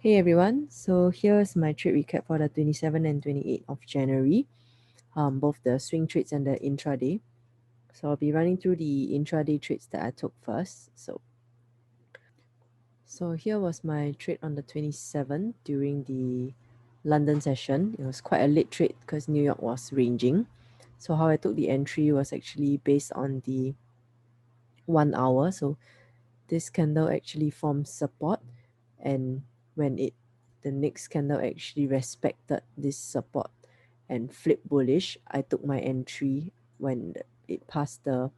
Hey everyone, so here's my trade recap for the 27th and 28th of January, both the swing trades and the intraday. So I'll be running through the intraday trades that I took first. So here was my trade on the 27th during the London session. It was quite a late trade because New York was ranging. So how I took the entry was actually based on the 1 hour. So this candle actually forms support, and when the next candle actually respected this support and flipped bullish, I took my entry when it passed the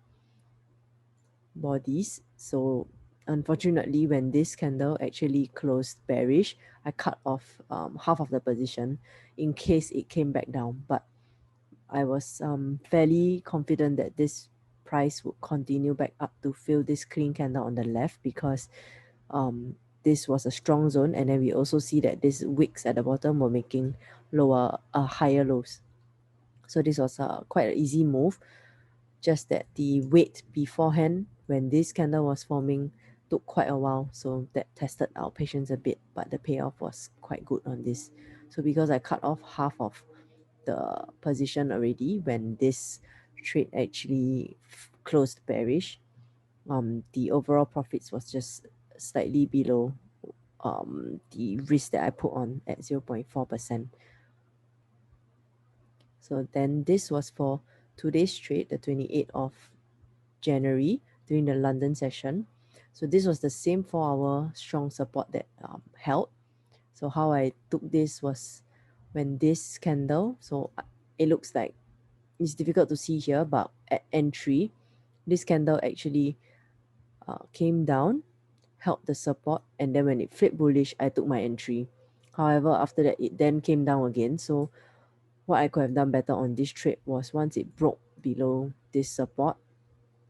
bodies. So unfortunately, when this candle actually closed bearish, I cut off half of the position in case it came back down. But I was fairly confident that this price would continue back up to fill this clean candle on the left, because this was a strong zone, and then we also see that these wicks at the bottom were making higher lows. So this was quite an easy move, just that the wait beforehand when this candle was forming took quite a while, so that tested our patience a bit, but the payoff was quite good on this. So because I cut off half of the position already when this trade actually closed bearish, the overall profits was just slightly below the risk that I put on at 0.4%. So then this was for today's trade, the 28th of January, during the London session. So this was the same 4 hour strong support that held. So how I took this was when this candle, so it looks like it's difficult to see here, but at entry, this candle actually came down, held the support, and then when it flipped bullish, I took my entry. However, after that, it then came down again. So what I could have done better on this trade was, once it broke below this support,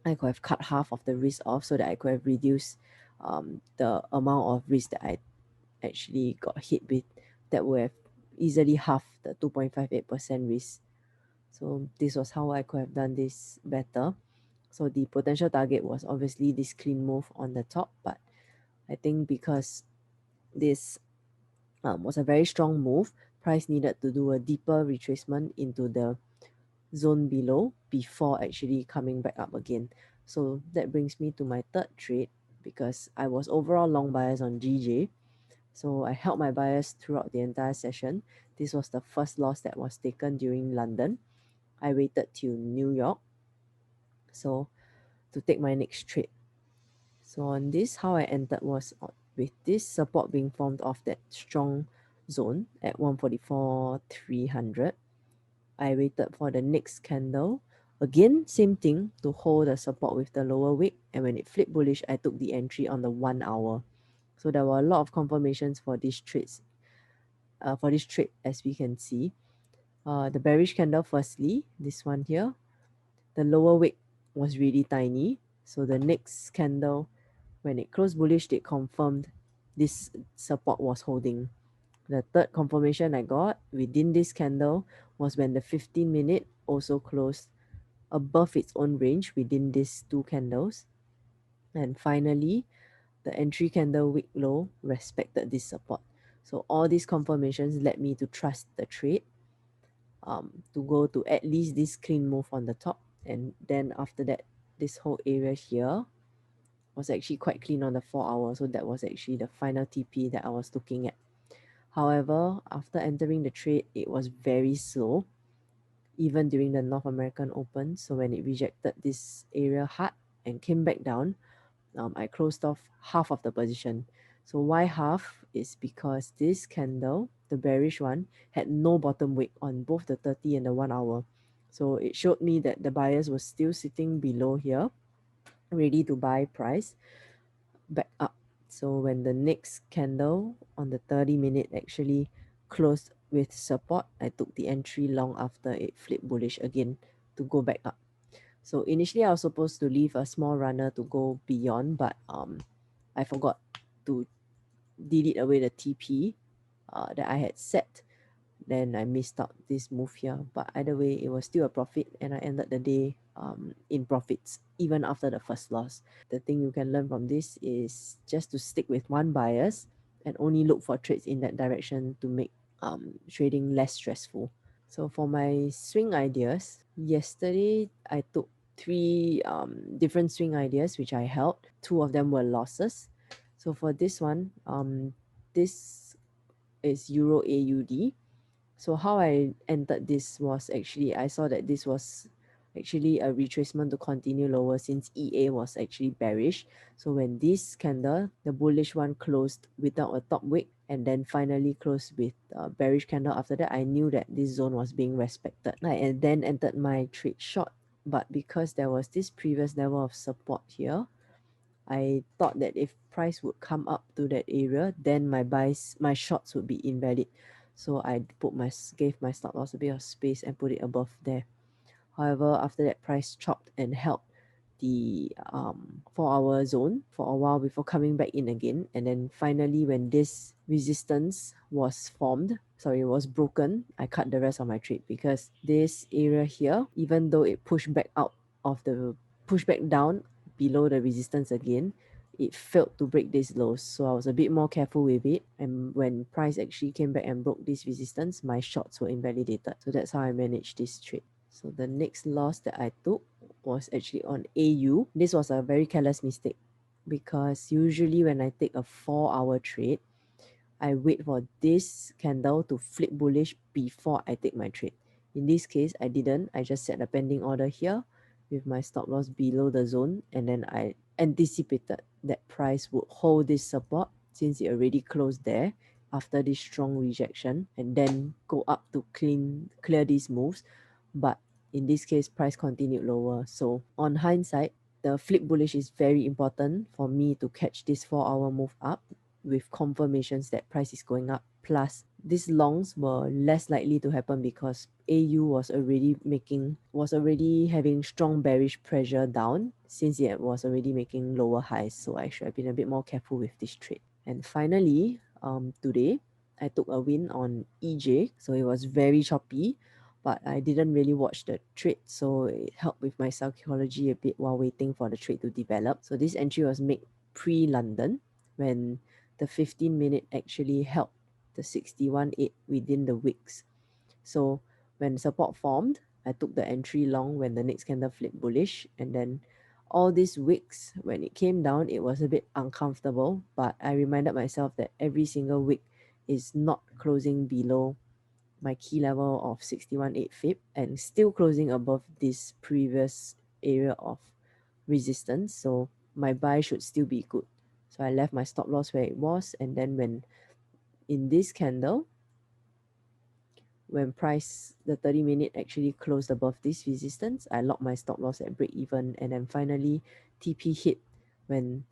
I could have cut half of the risk off so that I could have reduced the amount of risk that I actually got hit with. That would have easily half the 2.58% risk. So this was how I could have done this better. So the potential target was obviously this clean move on the top, but I think because this was a very strong move, price needed to do a deeper retracement into the zone below before actually coming back up again. So that brings me to my third trade, because I was overall long bias on GJ. So I held my bias throughout the entire session. This was the first loss that was taken during London. I waited till New York so to take my next trade. So on this, how I entered was with this support being formed off that strong zone at 144,300. I waited for the next candle. Again, same thing, to hold the support with the lower wick, and when it flipped bullish, I took the entry on the 1 hour. So there were a lot of confirmations for these trades. For this trade, as we can see, the bearish candle firstly, this one here, the lower wick was really tiny. So the next candle, when it closed bullish, it confirmed this support was holding. The third confirmation I got within this candle was when the 15-minute also closed above its own range within these two candles. And finally, the entry candle wick low respected this support. So all these confirmations led me to trust the trade, to go to at least this clean move on the top. And then after that, this whole area here was actually quite clean on the 4 hour. So that was actually the final TP that I was looking at. However, after entering the trade, it was very slow, even during the North American Open. So when it rejected this area hard and came back down, I closed off half of the position. So why half? Is because this candle, the bearish one, had no bottom wick on both the 30 and the 1 hour. So it showed me that the buyers were still sitting below here, ready to buy price back up. So when the next candle on the 30-minute actually closed with support, I took the entry long after it flipped bullish again to go back up. So initially I was supposed to leave a small runner to go beyond, but I forgot to delete away the TP that I had set. Then I missed out this move here. But either way, it was still a profit, and I ended the day in profits even after the first loss. The thing you can learn from this is just to stick with one bias and only look for trades in that direction to make trading less stressful. So for my swing ideas, yesterday I took three different swing ideas which I held. Two of them were losses. So for this one, this is Euro AUD. So how I entered this was actually I saw that this was actually a retracement to continue lower since EA was actually bearish. So when this candle, the bullish one, closed without a top wick and then finally closed with a bearish candle after that, I knew that this zone was being respected. I then entered my trade short, but because there was this previous level of support here, I thought that if price would come up to that area, then my shorts would be invalid. So I gave my stop loss a bit of space and put it above there. However, after that, price chopped and held the 4-hour zone for a while before coming back in again. And then finally, when this resistance was broken, I cut the rest of my trade because this area here, even though it pushed back down below the resistance again, it failed to break this lows. So I was a bit more careful with it. And when price actually came back and broke this resistance, my shorts were invalidated. So that's how I managed this trade. So the next loss that I took was actually on AU. This was a very careless mistake because usually when I take a 4-hour trade, I wait for this candle to flip bullish before I take my trade. In this case, I didn't. I just set a pending order here with my stop loss below the zone, and then I anticipated that price would hold this support since it already closed there after this strong rejection and then go up to clear these moves. But in this case, price continued lower. So on hindsight, the flip bullish is very important for me to catch this 4-hour move up with confirmations that price is going up. Plus, these longs were less likely to happen because AU was already having strong bearish pressure down since it was already making lower highs. So I should have been a bit more careful with this trade. And finally, today I took a win on EJ. So it was very choppy, but I didn't really watch the trade, so it helped with my psychology a bit while waiting for the trade to develop. So this entry was made pre-London when the 15-minute actually held the 61.8 within the wicks. So when support formed, I took the entry long when the next candle flipped bullish, and then all these wicks, when it came down, it was a bit uncomfortable, but I reminded myself that every single wick is not closing below my key level of 61.8 fib and still closing above this previous area of resistance. So my buy should still be good. So I left my stop loss where it was, and then when in this candle, when price the 30-minute actually closed above this resistance, I locked my stop loss at break even, and then finally TP hit when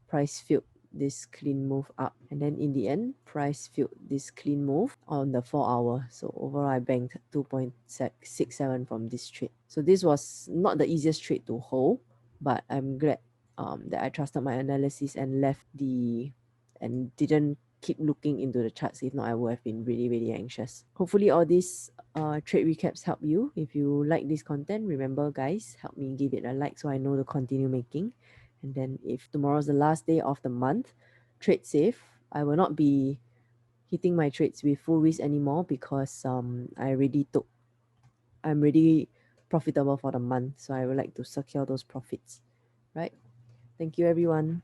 price filled this clean move up, and then in the end price filled this clean move on the 4-hour. So overall I banked 2.67 from this trade. So this was not the easiest trade to hold, but I'm glad that I trusted my analysis and didn't keep looking into the charts. If not, I would have been really anxious. Hopefully all these trade recaps help you. If you like this content, remember guys, help me give it a like so I know to continue making. And then if tomorrow's the last day of the month, trade safe. I will not be hitting my trades with full risk anymore because I'm already profitable for the month. So I would like to secure those profits. Right? Thank you everyone.